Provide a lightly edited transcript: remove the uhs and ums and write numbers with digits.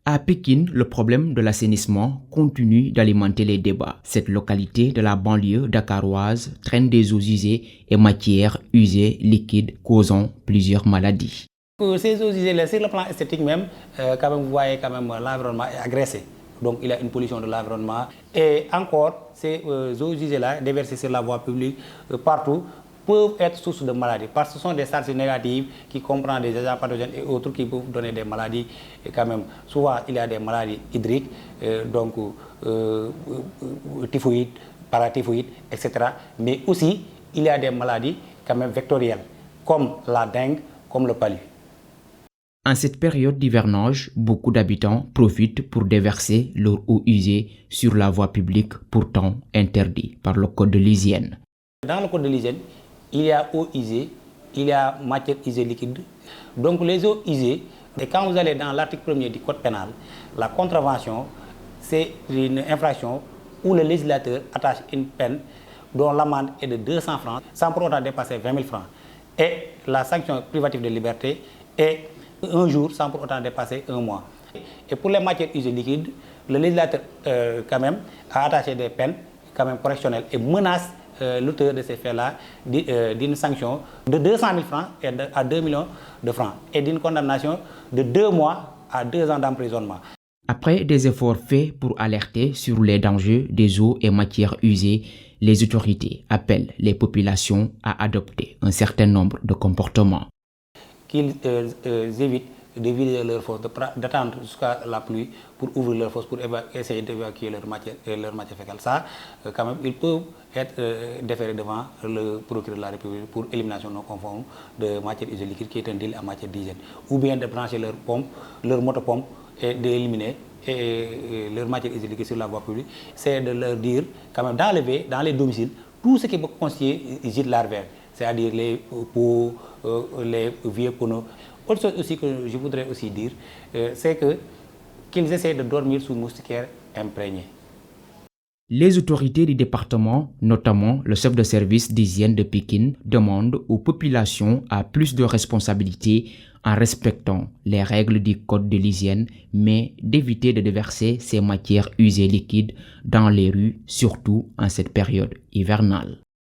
À Pékin, le problème de l'assainissement continue d'alimenter les débats. Cette localité de la banlieue dakaroise traîne des eaux usées et matières usées liquides causant plusieurs maladies. Ces eaux usées, sur le plan esthétique même, quand même, vous voyez quand même l'environnement est agressé. Donc il y a une pollution de l'environnement. Et encore, ces eaux usées-là, déversées sur la voie publique, partout, peuvent être source de maladies. Parce que ce sont des charges négatives qui comprennent des agents pathogènes et autres qui peuvent donner des maladies. Et quand même, souvent, il y a des maladies hydriques, donc typhoïdes, paratyphoïdes, etc. Mais aussi, il y a des maladies quand même vectorielles, comme la dengue, comme le palu. En cette période d'hivernage, beaucoup d'habitants profitent pour déverser leur eau usée sur la voie publique, pourtant interdite par le code de l'hygiène. Dans le code de l'hygiène, il y a eau usée, il y a matière usée liquide. Donc les eaux usées, et quand vous allez dans l'article 1er du code pénal, la contravention, c'est une infraction où le législateur attache une peine dont l'amende est de 200 francs, sans pour autant dépasser 20 000 francs. Et la sanction privative de liberté est 1 jour sans pour autant dépasser 1 mois. Et pour les matières usées liquides, le législateur quand même a attaché des peines quand même correctionnelles et menace l'auteur de ces faits-là d'une sanction de 200 000 francs à 2 millions de francs et d'une condamnation de 2 mois à 2 ans d'emprisonnement. Après des efforts faits pour alerter sur les dangers des eaux et matières usées, les autorités appellent les populations à adopter un certain nombre de comportements. Qu'ils évitent de vider leur fosse, d'attendre jusqu'à la pluie pour ouvrir leur fosse, pour essayer d'évacuer leur matière fécale. Ça, quand même, ils peuvent être déférés devant le procureur de la République pour élimination non conforme de matière usée liquide qui est un délit en matière d'hygiène. Ou bien de brancher leur pompe, leur motopompe et d'éliminer leur matière usée liquide sur la voie publique. C'est de leur dire, quand même, d'enlever dans les domiciles tout ce qui peut constituer gîte larvaire, c'est-à-dire les pots, les vieux pneus. Autre chose aussi que je voudrais aussi dire, c'est qu'ils essaient de dormir sous moustiquaires imprégnés. Les autorités du département, notamment le chef de service d'hygiène de Pékin, demandent aux populations à plus de responsabilités en respectant les règles du code de l'hygiène, mais d'éviter de déverser ces matières usées liquides dans les rues, surtout en cette période hivernale.